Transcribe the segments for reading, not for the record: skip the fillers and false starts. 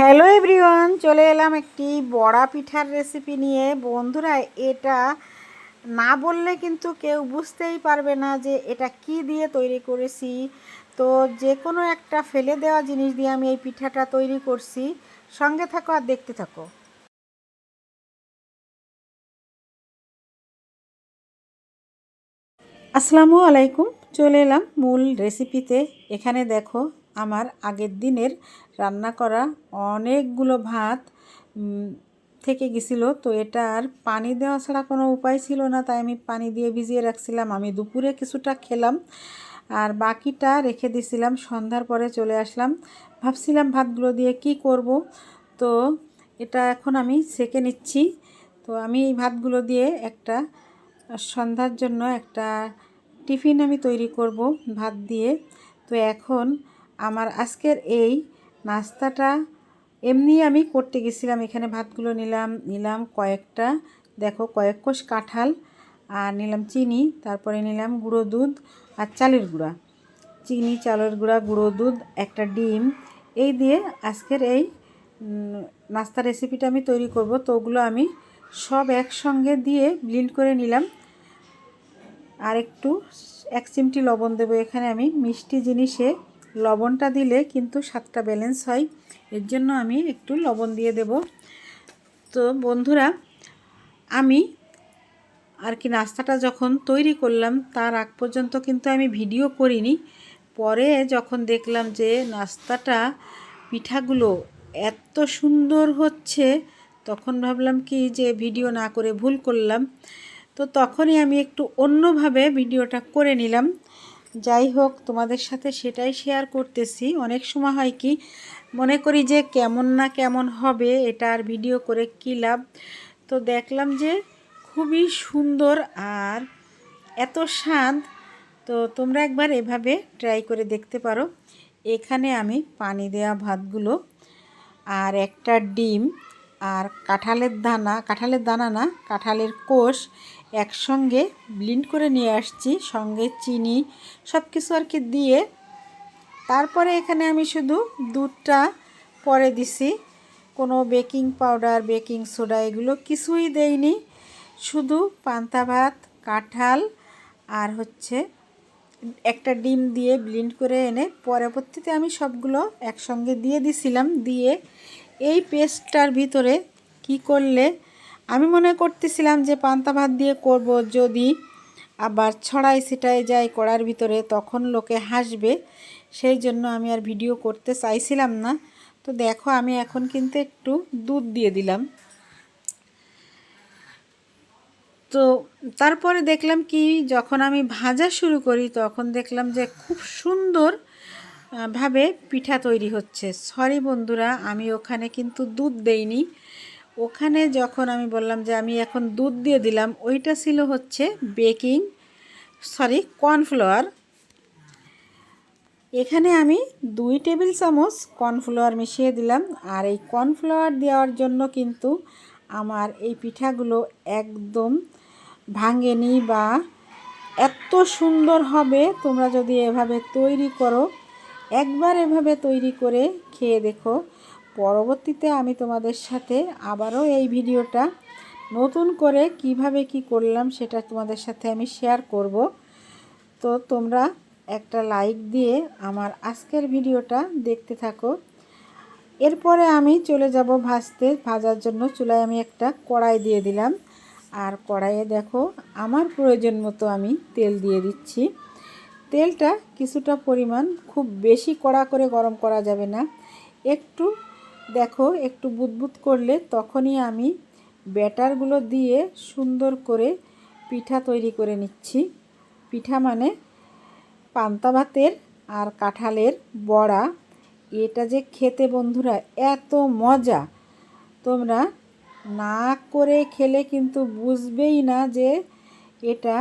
Hello everyone, চলে এলাম একটি বড়া পিঠার রেসিপি নিয়ে। বন্ধুরা, এটা না বললে কিন্তু কেউ বুঝতেই পারবে না যে এটা কি দিয়ে তৈরি করেছি। তো যে কোনো একটা ফেলে দেওয়া জিনিস দিয়ে আমি এই পিঠাটা তৈরি করছি। সঙ্গে থাকো আর দেখতে থাকো। আসসালামু আলাইকুম, চলে এলাম মূল রেসিপিতে। এখানে দেখো আমার আগের দিনের রান্না করা অনেকগুলো ভাত থেকে গেছিলো। তো এটা আর পানি দেওয়া ছাড়া কোনো উপায় ছিল না, তাই আমি পানি দিয়ে ভিজিয়ে রাখছিলাম। আমি দুপুরে কিছুটা খেলাম আর বাকিটা রেখে দিছিলাম। সন্ধ্যার পরে চলে আসলাম, ভাবছিলাম ভাতগুলো দিয়ে কি করব। তো এটা এখন আমি সেঁকে নিচ্ছি। তো আমি এই ভাতগুলো দিয়ে একটা সন্ধ্যার জন্য একটা টিফিন আমি তৈরি করব ভাত দিয়ে। তো এখন আমার আজকের এই নাস্তাটা এমনি আমি করতে গেছিলাম। এখানে ভাতগুলো নিলাম কয়েকটা, দেখো কয়েক কোষ কাঁঠাল, আর নিলাম চিনি, তারপরে নিলাম গুঁড়ো দুধ আর চালের গুঁড়া। চিনি, চালের গুঁড়া, গুঁড়ো দুধ, একটা ডিম, এই দিয়ে আজকের এই নাস্তা রেসিপিটা আমি তৈরি করব। তো ওগুলো আমি সব একসঙ্গে দিয়ে ব্লেন্ড করে নিলাম। আর একটু 1 চিমটি লবণ দেবো। এখানে আমি মিষ্টি জিনিসে লবণটা দিলে কিন্তু স্বাদটা ব্যালেন্স হয়, এর জন্য আমি একটু লবণ দিয়ে দেব। তো বন্ধুরা, আমি আর কি নাস্তাটা যখন তৈরি করলাম তার আগ পর্যন্ত কিন্তু আমি ভিডিও করিনি। পরে যখন দেখলাম যে নাস্তাটা, পিঠাগুলো এত সুন্দর হচ্ছে, তখন ভাবলাম কি যে ভিডিও না করে ভুল করলাম। তো তখনই আমি একটু অন্যভাবে ভিডিওটা করে নিলাম। যাই হোক, তোমাদের সাথে সেটাই শেয়ার করতেছি। অনেক সময় হয় কি মনে করি যে কেমন না কেমন হবে, এটা আর ভিডিও করে কী লাভ। তো দেখলাম যে খুবই সুন্দর আর এত স্বাদ। তো তোমরা একবার এভাবে ট্রাই করে দেখতে পারো। এখানে আমি পানি দেওয়া ভাতগুলো আর একটা ডিম আর কাঁঠালের দানা না, কাঁঠালের কোষ একসঙ্গে ব্লেন্ড করে নিয়ে আসছি, সঙ্গে চিনি সব কিছু আর কি দিয়ে। তারপরে এখানে আমি শুধু দুধটা পরে দিছি, কোনো বেকিং পাউডার, বেকিং সোডা এগুলো কিছুই দেইনি। শুধু পান্তা ভাত, কাঁঠাল আর একটা ডিম দিয়ে ব্লেন্ড করে এনে পরবর্তীতে আমি সবগুলো একসঙ্গে দিয়ে দিছিলাম। দিয়ে এই পেস্টটার ভিতরে কি করলে আমি মনে করতেছিলাম যে পান্তা ভাত দিয়ে করব, যদি আবার ছড়াই ছিটাই যায় কড়ার ভিতরে তখন লোকে হাসবে, সেই জন্য আমি আর ভিডিও করতে চাইছিলাম না। তো দেখো আমি এখন কিন্তু একটু দুধ দিয়ে দিলাম। তো তারপরে দেখলাম কি, যখন আমি ভাজা শুরু করি তখন দেখলাম যে খুব সুন্দর ভাবে পিঠা তৈরি হচ্ছে। সরি বন্ধুরা, আমি ওখানে কিন্তু দুধ দেইনি। ওখানে যখন আমি বললাম যে আমি এখন দুধ দিয়ে দিলাম, ওইটা ছিল কর্নফ্লাওয়ার। এখানে আমি 2 টেবিল চামচ কর্নফ্লাওয়ার মিশিয়ে দিলাম। আর এই কর্নফ্লাওয়ার দেওয়ার জন্য কিন্তু আমার এই পিঠাগুলো একদম ভাঙেনি বা এত সুন্দর হবে। তোমরা যদি এভাবে তৈরি করো, একবার এভাবে তৈরি করে খেয়ে দেখো। পরবর্তীতে আমি তোমাদের সাথে আবারও এই ভিডিওটা নতুন করে কিভাবে কি করলাম সেটা তোমাদের সাথে আমি শেয়ার করব। তো তোমরা একটা লাইক দিয়ে আমার আজকের ভিডিওটা দেখতে থাকো। এরপরে আমি চলে যাব ভাজার জন্য। চুলায় আমি একটা কড়াই দিয়ে দিলাম, আর কড়াইয়ে দেখো আমার প্রয়োজন মতো আমি তেল দিয়ে দিচ্ছি। তেলটা কিছুটা পরিমাণ, খুব বেশি কড়া করে গরম করা যাবে না। একটু দেখো একটু বুদবুদ করলে তখনই আমি ব্যাটারগুলো দিয়ে সুন্দর করে পিঠা তৈরি করে নিচ্ছি। পিঠা মানে পান্তা ভাতের আর কাঁঠালের বড়া। এটা যে খেতে বন্ধুরা এত মজা, তোমরা না করে খেলে কিন্তু বুঝবেই না যে এটা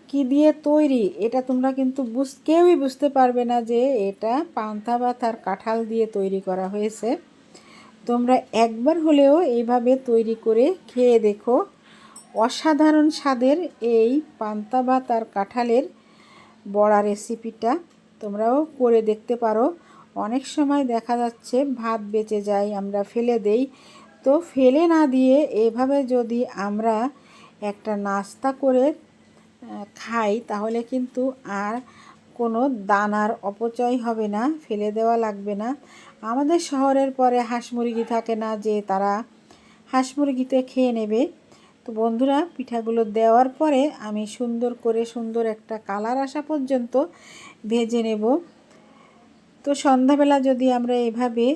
কি দিয়ে তৈরি। এটা তোমরা কিন্তু কেউই বুঝতে পারবে না যে এটা পান্তা ভাত আর কাঁঠাল দিয়ে তৈরি করা হয়েছে। তোমরা একবার হলেও এইভাবে তৈরি করে খেয়ে দেখো। অসাধারণ স্বাদের এই পান্তা ভাত আর কাঁঠালের বড়া রেসিপিটা তোমরাও করে দেখতে পারো। অনেক সময় দেখা যাচ্ছে ভাত বেঁচে যায়, আমরা ফেলে দেই। তো ফেলে না দিয়ে এভাবে যদি আমরা একটা নাস্তা করে খাই তাহলে কিন্তু আর কোনো দানার অপচয় হবে না, ফেলে দেওয়া লাগবে না। আমাদের শহরের পরে হাঁস মুরগি থাকে না যে তারা হাঁস মুরগিতে খেয়ে নেবে। তো বন্ধুরা, পিঠাগুলো দেওয়ার পরে আমি সুন্দর একটা কালার আসা পর্যন্ত ভেজে নেব। তো সন্ধ্যাবেলা যদি আমরা এভাবে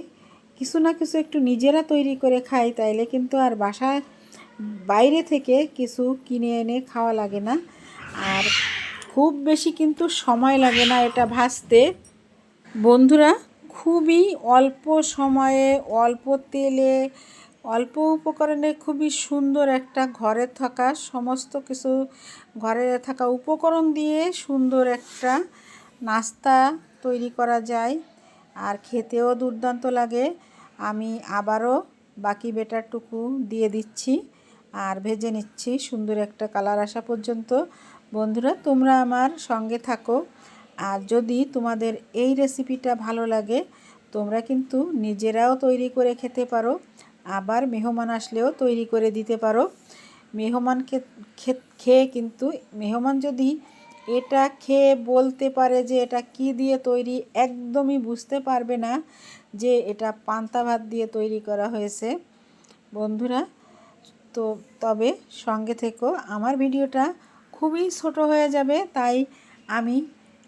কিছু না কিছু একটু নিজেরা তৈরি করে খাই তাইলে কিন্তু আর বাসায় বাইরে থেকে কিছু কিনে এনে খাওয়া লাগে না, আর খুব বেশি কিন্তু সময় লাগে না এটা ভাজতে। বন্ধুরা, খুবই অল্প সময়ে, অল্প তেলে, অল্প উপকরণে খুবই সুন্দর একটা ঘরে থাকা সমস্ত কিছু, ঘরে থাকা উপকরণ দিয়ে সুন্দর একটা নাস্তা তৈরি করা যায়, আর খেতেও দুর্দান্ত লাগে। আমি আবারও বাকি বেটারটুকু দিয়ে দিচ্ছি আর ভেজে নিচ্ছি সুন্দর একটা কালার আসা পর্যন্ত। বন্ধুরা, তোমরা আমার সঙ্গে থাকো, আর যদি তোমাদের এই রেসিপিটা ভালো লাগে তোমরা কিন্তু নিজেরাও তৈরি করে খেতে পারো, আবার মেহমান আসলেও তৈরি করে দিতে পারো। মেহমানকে খেয়ে কিন্তু মেহমান যদি এটা খেয়ে বলতে পারে যে এটা কি দিয়ে তৈরি, একদমই বুঝতে পারবে না যে এটা পান্তা ভাত দিয়ে তৈরি করা হয়েছে। বন্ধুরা, তো তবে সঙ্গে থেকো, আমার ভিডিওটা খুবই ছোট হয়ে যাবে, তাই আমি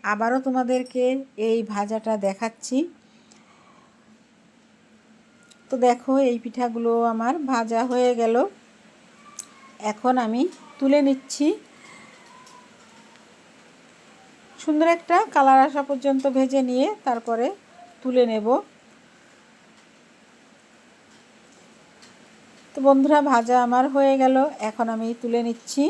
আবারও তোমাদেরকে এই ভাজাটা দেখাচ্ছি। তো দেখো, এই পিঠাগুলো আমার ভাজা হয়ে গেল, এখন আমি তুলে নিচ্ছি। সুন্দর একটা কালার আসা পর্যন্ত ভেজে নিয়ে তারপরে তুলে নেব। তো বন্ধুরা, ভাজা আমার হয়ে গেল, এখন আমি তুলে নিচ্ছি।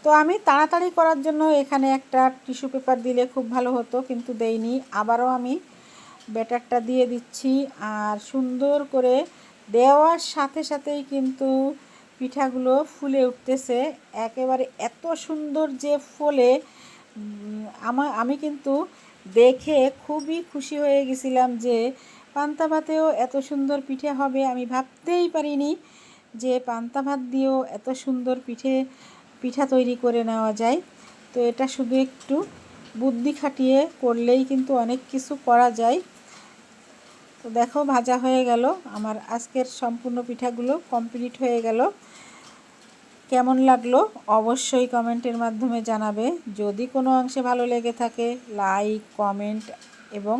তো আমি তাড়াতাড়ি করার জন্য এখানে একটা টিস্যু পেপার দিলে খুব ভালো হতো, কিন্তু দেইনি। আবারও আমি ব্যাটারটা দিয়ে দিচ্ছি, আর সুন্দর করে দেওয়ার সাথে সাথেই কিন্তু পিঠাগুলো ফুলে উঠতেছে, একেবারে এত সুন্দর যে ফোলে। আমি কিন্তু দেখে খুবই খুশি হয়ে গেছিলাম যে পান্তা ভাতেও এত সুন্দর পিঠে হবে, আমি ভাবতেই পারিনি যে পান্তা ভাত দিয়েও এত সুন্দর পিঠা তৈরি করে নেওয়া যায়। তো এটা শুধু একটু বুদ্ধি খাটিয়ে করলেই কিন্তু অনেক কিছু করা যায়। তো দেখো, ভাজা হয়ে গেল আমার, আজকের সম্পূর্ণ পিঠাগুলো কমপ্লিট হয়ে গেল। কেমন লাগলো অবশ্যই কমেন্টের মাধ্যমে জানাবে। যদি কোনো অংশে ভালো লেগে থাকে লাইক, কমেন্ট এবং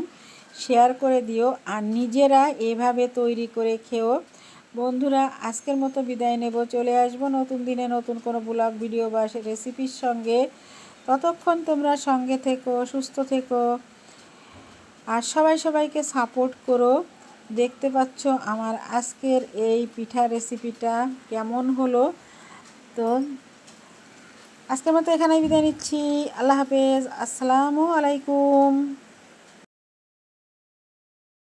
শেয়ার করে দিও, আর নিজেরা এভাবে তৈরি করে খেও। বন্ধুরা, আজকের মতো বিদায় নেব, চলে আসবো নতুন দিনে নতুন কোনো ব্লগ ভিডিও বা রেসিপির সঙ্গে। ততক্ষণ তোমরা সঙ্গে থেকো, সুস্থ থেকো, আর সবাইকে সাপোর্ট করো। দেখতে পাচ্ছ আমার আজকের এই পিঠা রেসিপিটা কেমন হলো। তো আজকের মতো এখানেই বিদায় নিচ্ছি। আল্লাহ হাফেজ, আসসালামু আলাইকুম।